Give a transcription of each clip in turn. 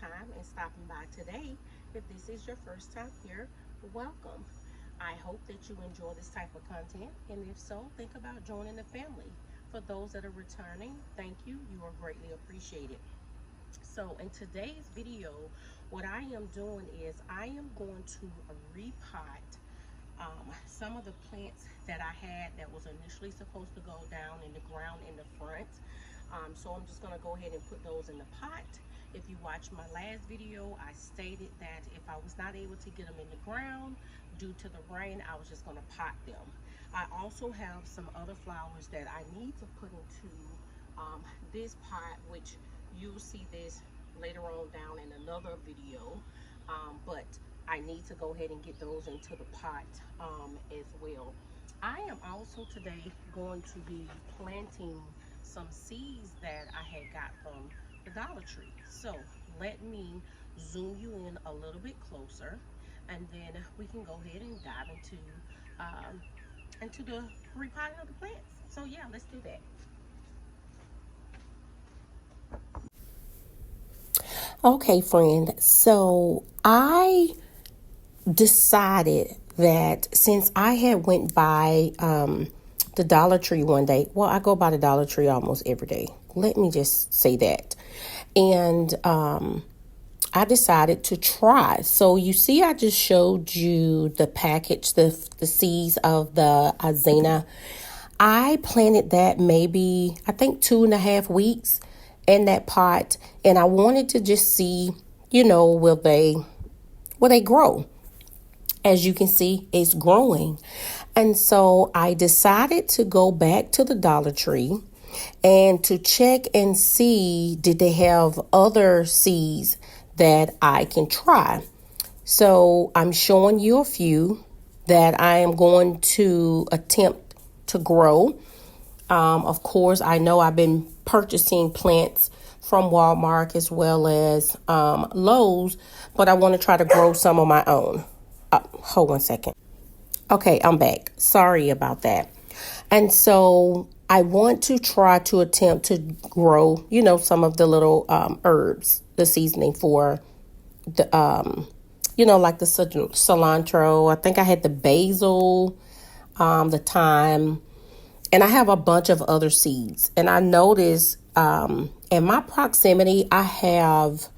time and stopping by today. If this is your first time here, welcome. I hope that you enjoy this type of content, and if so, think about joining the family. For those that are returning, thank you. You are greatly appreciated. So in today's video, what I am doing is I am going to repot some of the plants that I had that was initially supposed to go down in the ground in the front. So I'm just going to go ahead and put those in the pot. If you watched my last video, I stated that if I was not able to get them in the ground due to the rain, I was just going to pot them. I also have some other flowers that I need to put into this pot, which you'll see this later on down in another video, but I need to go ahead and get those into the pot as well. I am also today going to be planting some seeds that I had got from the Dollar Tree. So let me zoom you in a little bit closer, and then we can go ahead and dive into the repotting of the plants. So yeah, let's do that. Okay, friend, so I decided that since I had went by the Dollar Tree one day, well, I go by the Dollar Tree almost every day. Let me just say that. And I decided to try. So you see, I just showed you the package, the seeds of the Azena. I planted that maybe, I think 2.5 weeks in that pot, and I wanted to just see, will they grow? As you can see, it's growing. And so I decided to go back to the Dollar Tree and to check and see, did they have other seeds that I can try? So I'm showing you a few that I am going to attempt to grow. Of course, I know I've been purchasing plants from Walmart as well as Lowe's, but I want to try to grow some of my own. Hold 1 second. Okay, I'm back. Sorry about that. And so I want to try to attempt to grow, some of the little herbs, the seasoning for the, like the cilantro. I think I had the basil, the thyme, and I have a bunch of other seeds. And I noticed in my proximity, I have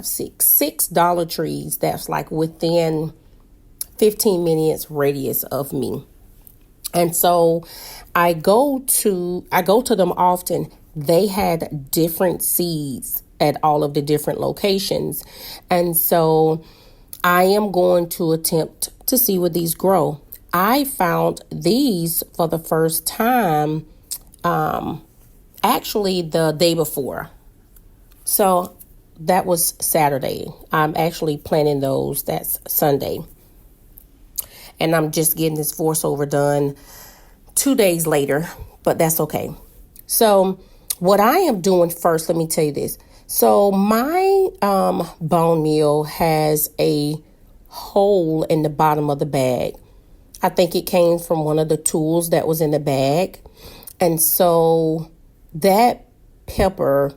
6 Dollar Trees that's like within 15 minutes radius of me. And so I go to them often. They had different seeds at all of the different locations. And so I am going to attempt to see what these grow. I found these for the first time actually the day before. So that was Saturday. I'm actually planting those. That's Sunday. And I'm just getting this voiceover done 2 days later, but that's okay. So what I am doing first, let me tell you this. So my bone meal has a hole in the bottom of the bag. I think it came from one of the tools that was in the bag. And so that pepper,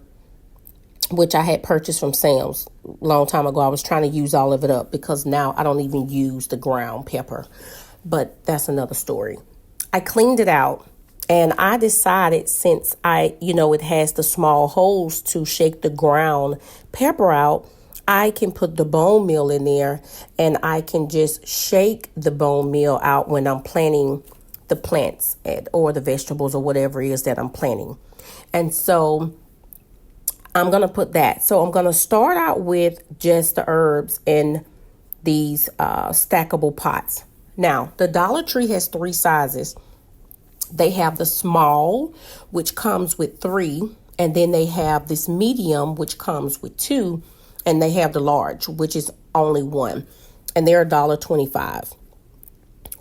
which I had purchased from Sam's a long time ago, I was trying to use all of it up because now I don't even use the ground pepper. But that's another story. I cleaned it out, and I decided, since it has the small holes to shake the ground pepper out, I can put the bone meal in there, and I can just shake the bone meal out when I'm planting the plants or the vegetables or whatever it is that I'm planting. And so I'm going to put that. So I'm going to start out with just the herbs in these stackable pots. Now, the Dollar Tree has 3 sizes. They have the small, which comes with 3, and then they have this medium, which comes with 2, and they have the large, which is only 1, and they're $1.25.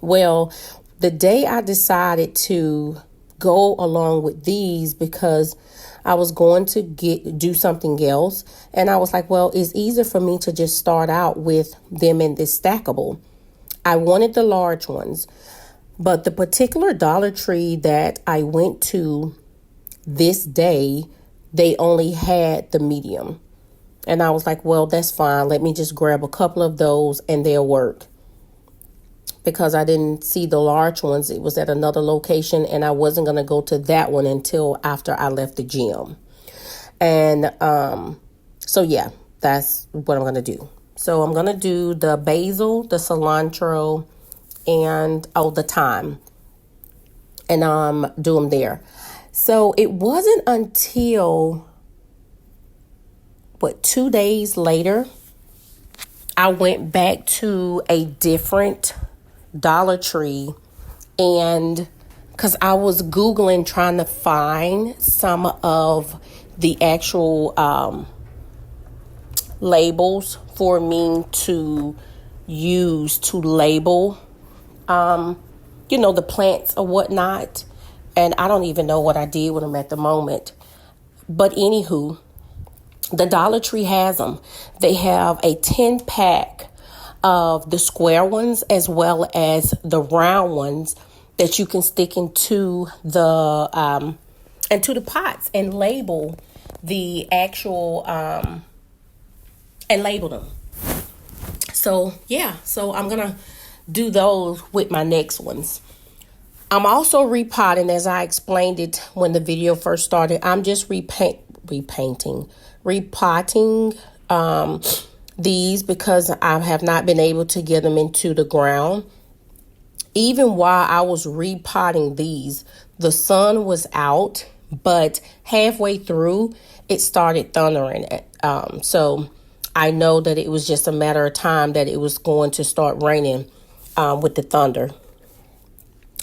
Well, the day I decided to go along with these, because I was going to do something else, and I was like, well, it's easier for me to just start out with them in this stackable. I wanted the large ones, but the particular Dollar Tree that I went to this day they only had the medium. And I was like, well, that's fine. Let me just grab a couple of those and they'll work. Because I didn't see the large ones. It was at another location and I wasn't going to go to that one until after I left the gym. And so yeah, that's what I'm going to do. So I'm going to do the basil, the cilantro, and the thyme. And do them there. So it wasn't until 2 days later I went back to a different Dollar Tree, and because I was Googling trying to find some of the actual labels for me to use to label the plants or whatnot. And I don't even know what I did with them at the moment. But anywho, the Dollar Tree has them. They have a 10-pack of the square ones as well as the round ones that you can stick into the pots and label the actual and label them. So yeah, so I'm gonna do those with my next ones. I'm also repotting, as I explained it when the video first started. I'm just repotting these because I have not been able to get them into the ground. Even while I was repotting these, the sun was out, but halfway through it started thundering. So I know that it was just a matter of time that it was going to start raining with the thunder.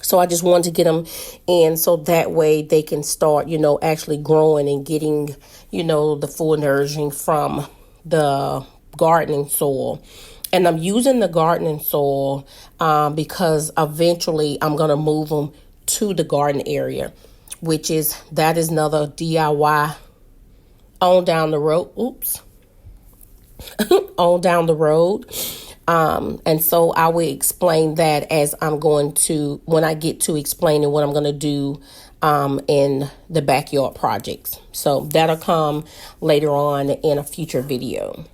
So I just wanted to get them in so that way they can start, actually growing and getting, the full nourishing from the gardening soil. And I'm using the gardening soil because eventually I'm going to move them to the garden area, that is another DIY on down the road. On down the road. And so I will explain that as when I get to explaining what I'm going to do in the backyard projects. So that'll come later on in a future video.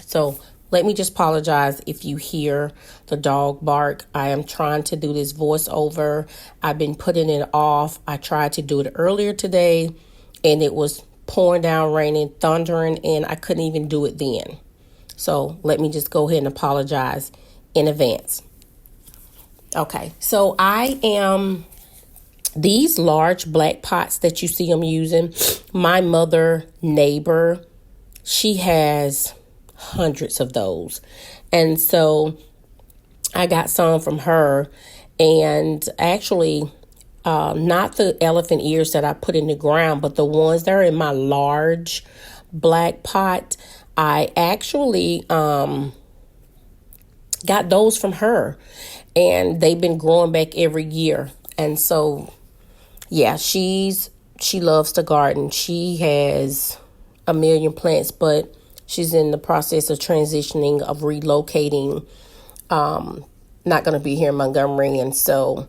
So let me just apologize if you hear the dog bark. I am trying to do this voiceover. I've been putting it off. I tried to do it earlier today and it was pouring down, raining, thundering, and I couldn't even do it then. So let me just go ahead and apologize in advance. Okay, so these large black pots that you see I'm using, my neighbor, she has hundreds of those. And so I got some from her, and actually not the elephant ears that I put in the ground, but the ones that are in my large black pot. I actually got those from her, and they've been growing back every year. And so, yeah, she loves to garden. She has a million plants, but she's in the process of transitioning, of relocating. Not going to be here in Montgomery, and so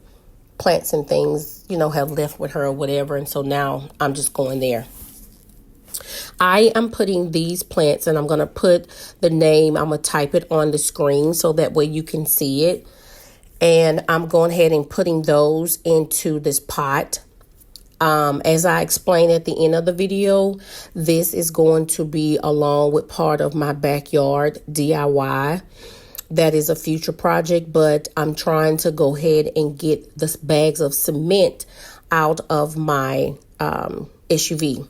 plants and things, have left with her or whatever. And so now I'm just going there. I am putting these plants, and I'm going to put the name, I'm going to type it on the screen so that way you can see it. And I'm going ahead and putting those into this pot. As I explained at the end of the video, this is going to be along with part of my backyard DIY. That is a future project, but I'm trying to go ahead and get the bags of cement out of my SUV.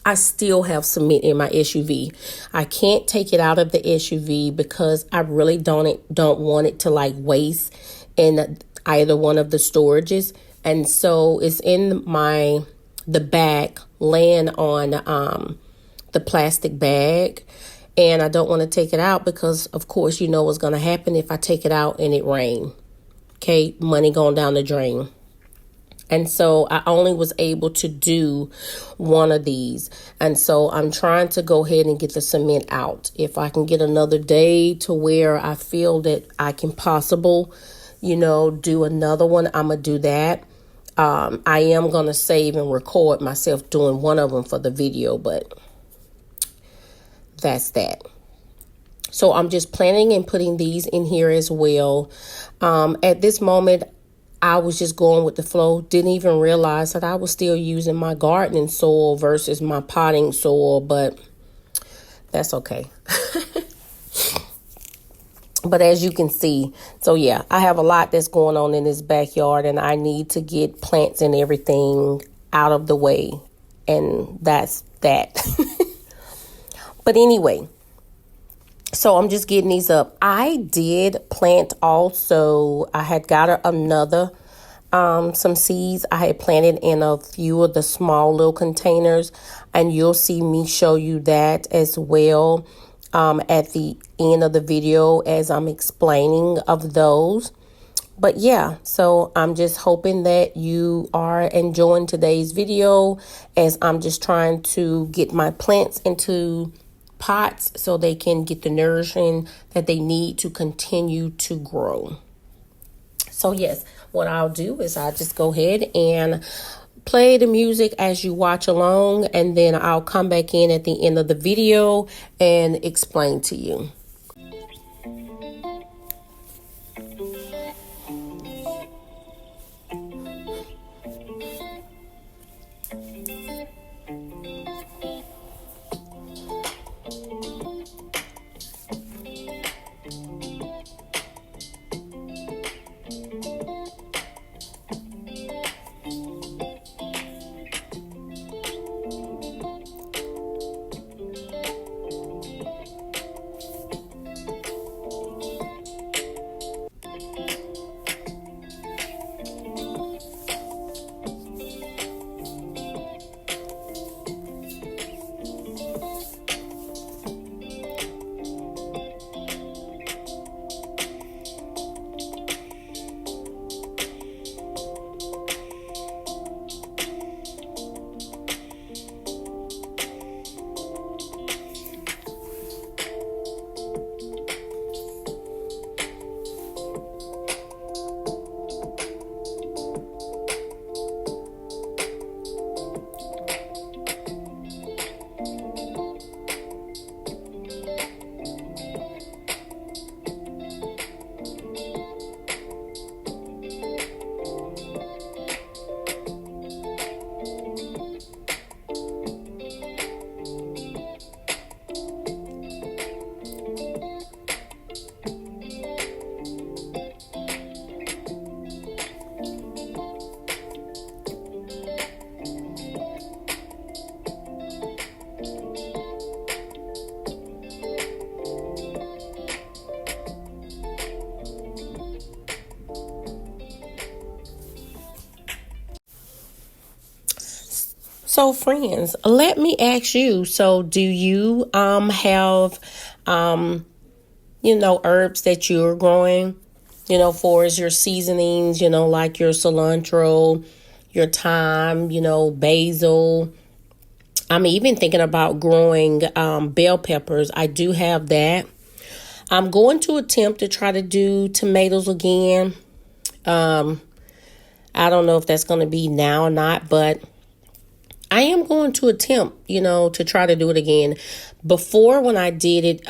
I still have cement in my SUV. I can't take it out of the SUV because I really don't want it to waste in either one of the storages. And so it's in the back, laying on the plastic bag. And I don't want to take it out because, of course, what's going to happen if I take it out and it rains. Okay, money going down the drain. And so I only was able to do one of these. And so I'm trying to go ahead and get the cement out. If I can get another day to where I feel that I can do another one, I'm going to do that. I am going to save and record myself doing one of them for the video, but that's that. So I'm just planning and putting these in here as well. At this moment, I was just going with the flow. Didn't even realize that I was still using my gardening soil versus my potting soil, but that's okay. But as you can see, so yeah, I have a lot that's going on in this backyard, and I need to get plants and everything out of the way. And that's that. But anyway, so I'm just getting these up. I did plant also. I had got another some seeds I had planted in a few of the small little containers, and you'll see me show you that as well at the end of the video as I'm explaining of those. But yeah, so I'm just hoping that you are enjoying today's video as I'm just trying to get my plants into pots so they can get the nourishing that they need to continue to grow. So yes, what I'll do is I'll just go ahead and play the music as you watch along, and then I'll come back in at the end of the video and explain to you. So friends, let me ask you, so do you have herbs that you're growing, for as your seasonings, like your cilantro, your thyme, basil. I'm even thinking about growing bell peppers. I do have that. I'm going to attempt to try to do tomatoes again. I don't know if that's going to be now or not, but I am going to attempt, to try to do it again. Before, when I did it,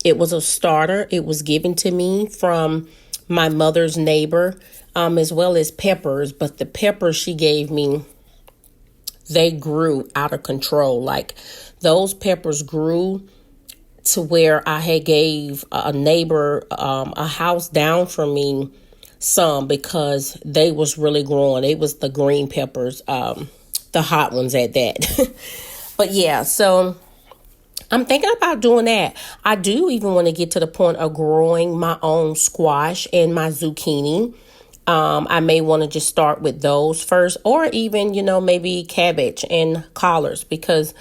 it was a starter. It was given to me from my mother's neighbor, as well as peppers. But the peppers she gave me, they grew out of control. Like, those peppers grew to where I had gave a neighbor a house down from me some, because they was really growing. It was the green peppers, the hot ones at that. But yeah, so I'm thinking about doing that. I do even want to get to the point of growing my own squash and my zucchini. I may want to just start with those first, or even, maybe cabbage and collards, because,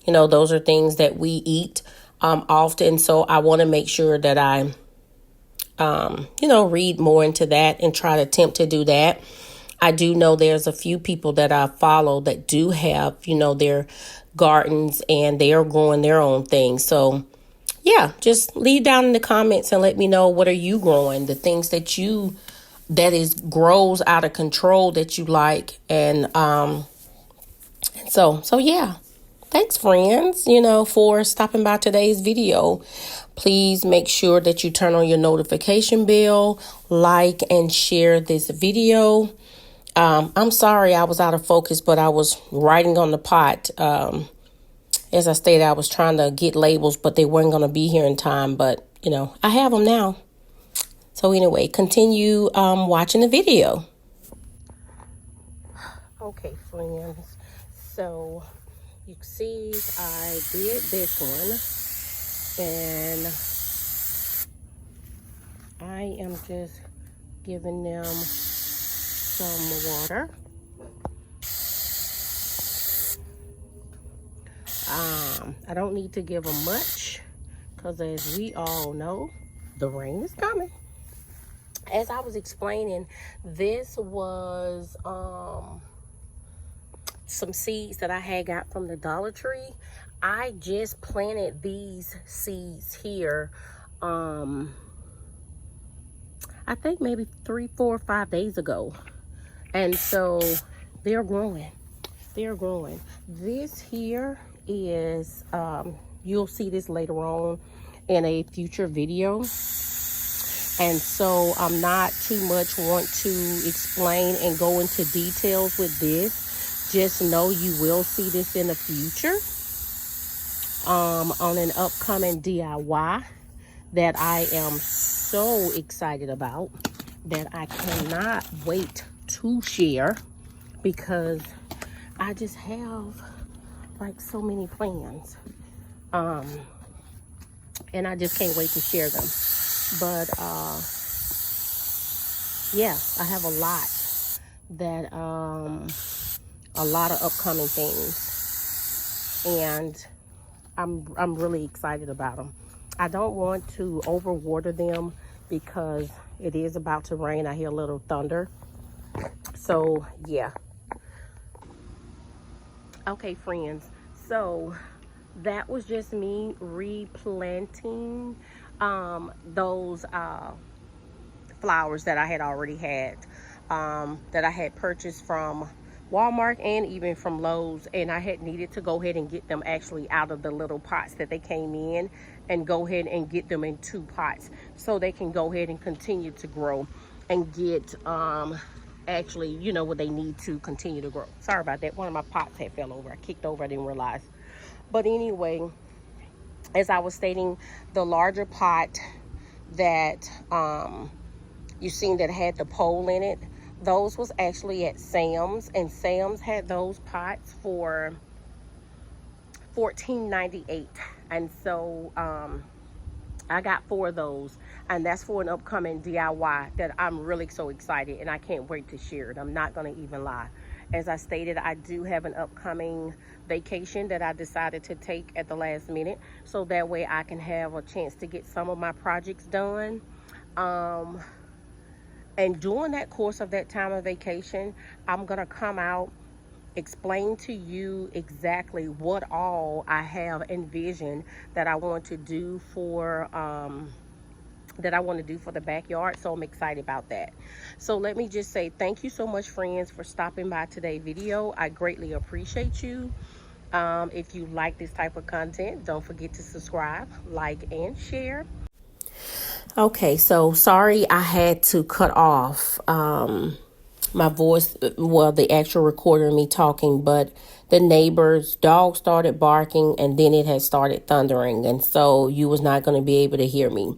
those are things that we eat often. So I want to make sure that I, read more into that and try to attempt to do that. I do know there's a few people that I follow that do have, their gardens, and they are growing their own things. So yeah, just leave down in the comments and let me know, what are you growing? The things that you that is grows out of control that you like. And so yeah. Thanks, friends, for stopping by today's video. Please make sure that you turn on your notification bell, like and share this video. I'm sorry I was out of focus, but I was writing on the pot. As I stated, I was trying to get labels, but they weren't going to be here in time. But, I have them now. So anyway, continue watching the video. Okay, friends. So you see I did this one. And I am just giving them some water. I don't need to give them much because, as we all know, the rain is coming. As I was explaining, this was some seeds that I had got from the Dollar Tree. I just planted these seeds here I think maybe 3, 4, 5 days ago. And so they're growing. This here is you'll see this later on in a future video. And so I'm not too much want to explain and go into details with this. Just know you will see this in the future on an upcoming DIY that I am so excited about, that I cannot wait to share, because I just have like so many plans, and I just can't wait to share them. But yeah, I have a lot of upcoming things, and I'm really excited about them. I don't want to overwater them because it is about to rain. I hear a little thunder. So yeah. Okay, friends. So that was just me replanting those flowers that I had already had, that I had purchased from Walmart and even from Lowe's, and I had needed to go ahead and get them actually out of the little pots that they came in, and go ahead and get them in 2 pots so they can go ahead and continue to grow and get actually what they need to continue to grow. Sorry about that, one of my pots had fell over. I kicked over, I didn't realize. But anyway, as I was stating, the larger pot that you seen that had the pole in it, those was actually at Sam's, and Sam's had those pots for $14.98. And so I got 4 of those, and that's for an upcoming DIY that I'm really so excited, and I can't wait to share it. I'm not going to even lie. As I stated, I do have an upcoming vacation that I decided to take at the last minute, so that way I can have a chance to get some of my projects done. And during that course of that time of vacation, I'm going to come out, explain to you exactly what all I have envisioned that I want to do for the backyard. So I'm excited about that. So let me just say thank you so much, friends, for stopping by today's video. I greatly appreciate you. If you like this type of content, don't forget to subscribe, like, and share. Okay, so sorry I had to cut off my voice, well, the actual recording of me talking, but the neighbor's dog started barking, and then it had started thundering, and so you was not going to be able to hear me.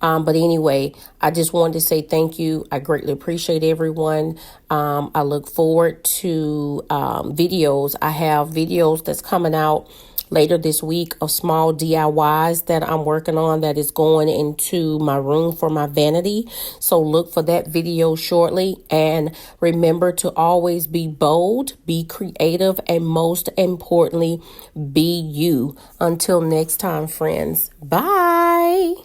But anyway, I just wanted to say thank you. I greatly appreciate everyone. I look forward to videos. I have videos that's coming out later this week of small DIYs that I'm working on that is going into my room for my vanity. So look for that video shortly. And remember to always be bold, be creative, and most importantly, be you. Until next time, friends. Bye.